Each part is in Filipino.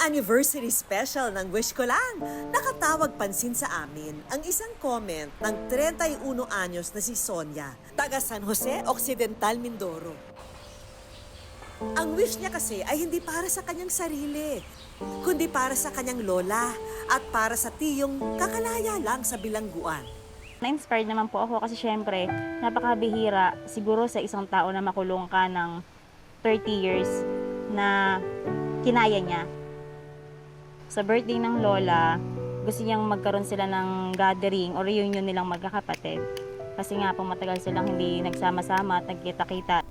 anniversary special ng Wish Ko Lang, nakatawag pansin sa amin ang isang comment ng 31 anyos na si Sonia, taga San Jose Occidental, Mindoro. Ang wish niya kasi ay hindi para sa kanyang sarili, kundi para sa kanyang lola at para sa tiyong kakalaya lang sa bilangguan. Na-inspired naman po ako kasi syempre, napakabihira siguro sa isang tao na makulong ka ng 30 years na kinaya niya. Sa birthday ng lola, gusto niyang magkaroon sila ng gathering o reunion nilang magkakapatid. Kasi nga po matagal silang hindi nagsama-sama at nagkita-kita.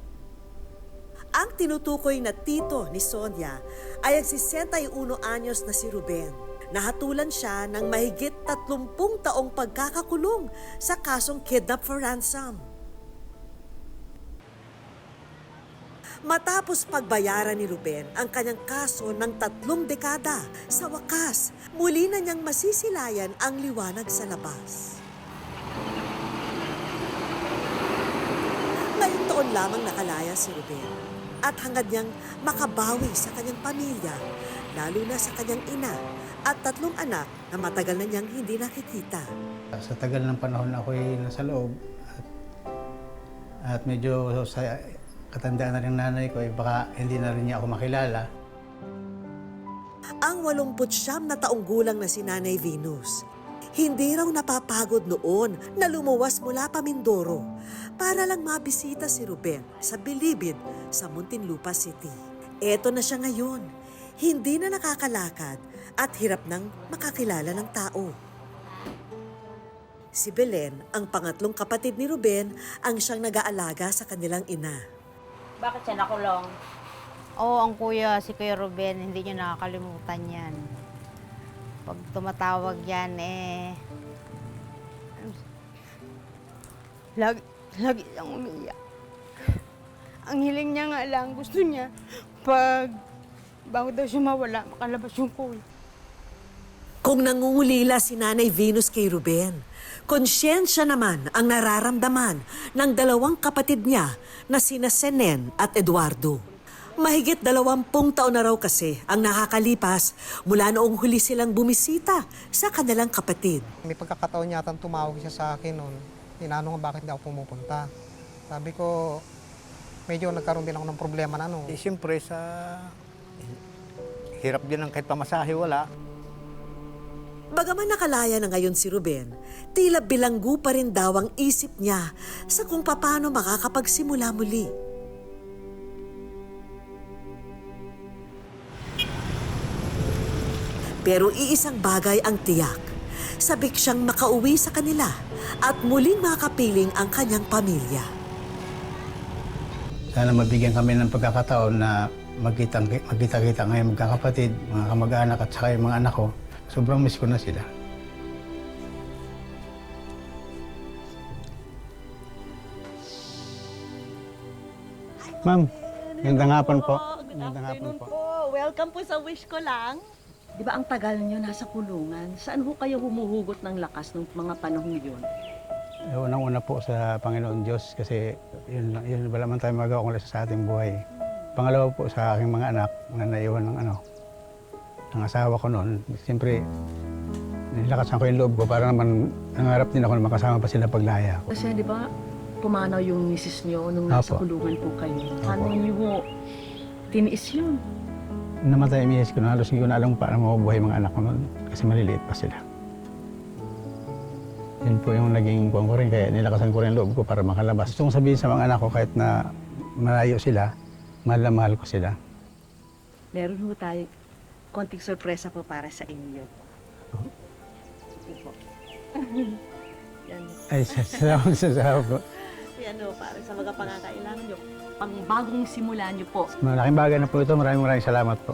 Ang tinutukoy na tito ni Sonia ay ang 61 anyos na si Ruben. Nahatulan siya ng mahigit 30 taong pagkakakulong sa kasong kidnap for ransom. Matapos pagbayaran ni Ruben ang kanyang kaso ng 3 dekada, sa wakas, muli na niyang masisilayan ang liwanag sa labas. Ngayong taon lamang nakalaya si Ruben at hangad niyang makabawi sa kanyang pamilya, lalo na sa kanyang ina at 3 anak na matagal na niyang hindi nakikita. Sa tagal ng panahon ako'y nasa loob at medyo sa katandaan na rin nanay ko, baka hindi na rin niya ako makilala. Ang 89 na taong gulang na si Nanay Venus, hindi raw napapagod noon na lumuwas mula pa Mindoro para lang mabisita si Ruben sa Bilibid sa Muntinlupa City. Eto na siya ngayon, hindi na nakakalakad at hirap nang makakilala ng tao. Si Belen, ang pangatlong kapatid ni Ruben, ang siyang nag-aalaga sa kanilang ina. Bakit siya nakulong? Oo, ang kuya, si Kuya Ruben, hindi niya nakakalimutan yan. Pag tumatawag yan, lagi siyang umiyak. Ang hiling niya nga lang, gusto niya, bago daw siya mawala, makalabas yung kuya. Kung nangungulila si Nanay Venus kay Ruben, konsyensya naman ang nararamdaman ng 2 kapatid niya na sina Senen at Eduardo. Mahigit 20 taon na raw kasi ang nakakalipas mula noong huli silang bumisita sa kanilang kapatid. May pagkakataon yata tumawag siya sa akin noon. Tinanong nga bakit hindi ako pumupunta. Sabi ko, medyo nagkaroon din ako ng problema na ano. Siyempre sa hirap din ng kahit pamasahe wala. Bagaman nakalaya na ngayon si Ruben, tila bilanggo pa rin daw ang isip niya sa kung paano makakapagsimula muli. Pero iisang bagay ang tiyak. Sabik siyang makauwi sa kanila at muling makapiling ang kanyang pamilya. Sana mabigyan kami ng pagkakataon na magkita-kita ngayon magkakapatid, mga kamag-anak at saka yung mga anak ko. Sobrang miss ko na sila. Ma'am, magandang hapon po. Magandang hapon po. Welcome po sa Wish Ko Lang. Di ba ang tagal niyo nasa kulungan? Saan ho kayo humuhugot ng lakas ng mga panahong yun? Unang-una po sa Panginoon Diyos kasi yun wala man tayo magawa kung sa ating buhay. Pangalawa po sa aking mga anak na naiwan ng asawa ko noon. Siyempre, nilakasan ko yung loob ko para naman nangarap din ako na makasama pa sila paglaya ko. Kasi di ba pumanaw yung misis niyo nung nasa Apo. kulungan po kayo? Paano niyo ho tiniis yun? Namatay ang misis ko na halos hindi ko na alam paano mabubuhay mga anak ko noon kasi maliliit pa sila. Yun po yung naging kuwan ko rin kaya nilakasan ko rin ang loob ko para makalabas. Gusto kong sabihin sa mga anak ko kahit na malayo sila, mahal na mahal ko sila. Meron ho tayo konting sorpresa po para sa inyo. Sige po. Yan. Ay, salamat po. Yan ho, para sa mga pangangailangan niyo. Ang bagong simula niyo po. Malaking bagay na po ito. Maraming salamat po.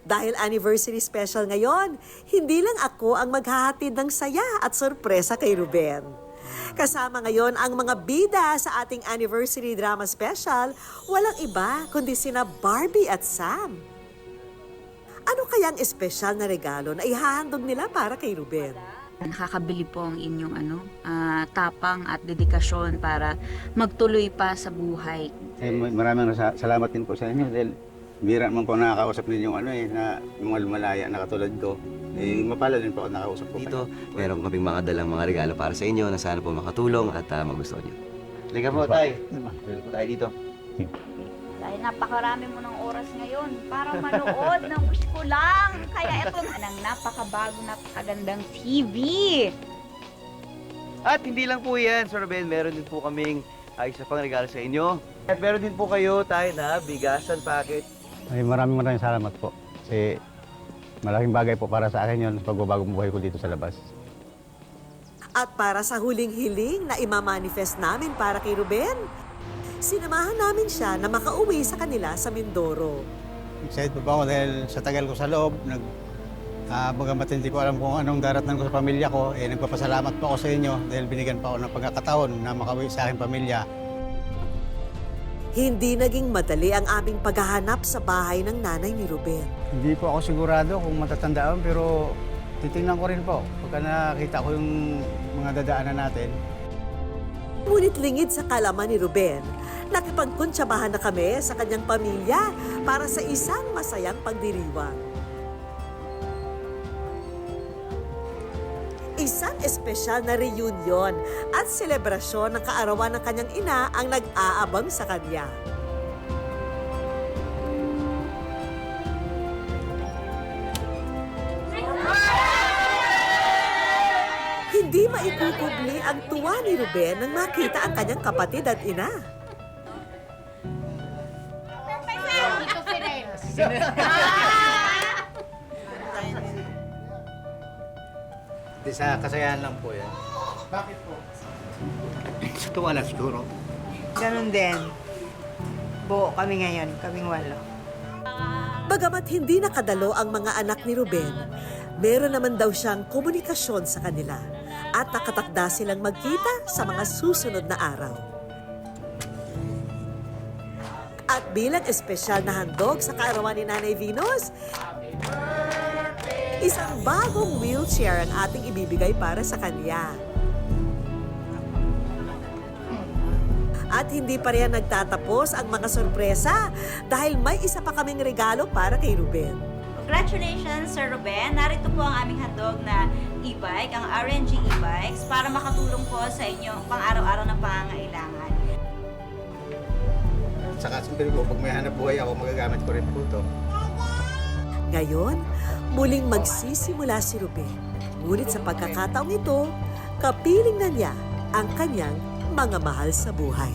Dahil anniversary special ngayon, hindi lang ako ang maghahatid ng saya at sorpresa kay Ruben. Kasama ngayon ang mga bida sa ating anniversary drama special, walang iba kundi sina Barbie at Sam. Ano kayang espesyal na regalo na ihahandog nila para kay Ruben? Nakakabili po ang inyong tapang at dedikasyon para magtuloy pa sa buhay. Maraming salamat din po sa inyo dahil Bira man po nakakausap ninyong na mga lumalaya na katulad ko. Mapala din po ako nakausap ko Dito, meron kaming mga dalang mga regalo para sa inyo na sana po makatulong at magustuhan nyo. Halika po, tay. Halika po tayo dito. Dahil napakarami mo ng oras ngayon para manood ng Wish Ko Lang. Kaya ito ng napakabago, napakagandang TV. At hindi lang po yan, Sir Ben, meron din po kaming isa pang regalo sa inyo. At meron din po kayo tayo na bigasan packet. Ay, maraming salamat po. Kasi malaking bagay po para sa akin yun sa pagbabagong buhay ko dito sa labas. At para sa huling hiling na imamanifest namin para kay Ruben, sinamahan namin siya na makauwi sa kanila sa Mindoro. Excited po ako dahil sa tagal ko sa loob, bagamat hindi ko alam kung anong daratnan ko sa pamilya ko, nagpapasalamat po ako sa inyo dahil binigyan pa ako ng pagkakataon na makauwi sa aking pamilya. Hindi naging madali ang aming paghahanap sa bahay ng nanay ni Ruben. Hindi po ako sigurado kung matatandaan pero titingnan ko rin po pagka nakita ko yung mga dadaanan natin. Ngunit lingid sa kalaman ni Ruben, nakipagkuntsabahan na kami sa kanyang pamilya para sa isang masayang pagdiriwang. Isang espesyal na reunion at selebrasyon ng kaarawan ng kanyang ina ang nag-aabang sa kanya. Hindi maikukubli ang tuwa ni Ruben nang makita ang kanyang kapatid at ina. Di sa kasayahan lang po yan. Bakit po? Tuwa lang siguro. Ganun din. Buo kami ngayon, kaming 8. Bagamat hindi nakadalo ang mga anak ni Ruben, meron naman daw siyang komunikasyon sa kanila at nakatakda silang magkita sa mga susunod na araw. At bilang espesyal na handog sa kaarawan ni Nanay Venus, isang bagong wheelchair ang ating ibibigay para sa kanya. At hindi pa rin nagtatapos ang mga sorpresa dahil may isa pa kaming regalo para kay Ruben. Congratulations, Sir Ruben. Narito po ang aming handog na e-bike, ang RNG e-bikes, para makatulong po sa inyong pang-araw-araw na pangangailangan. Saka siyempre po, pag may hanap buhay ako, magagamit ko rin po ito. Ngayon, muling magsisimula si Ruben. Ngunit sa pagkakataong ito, kapiling na niya ang kanyang mga mahal sa buhay.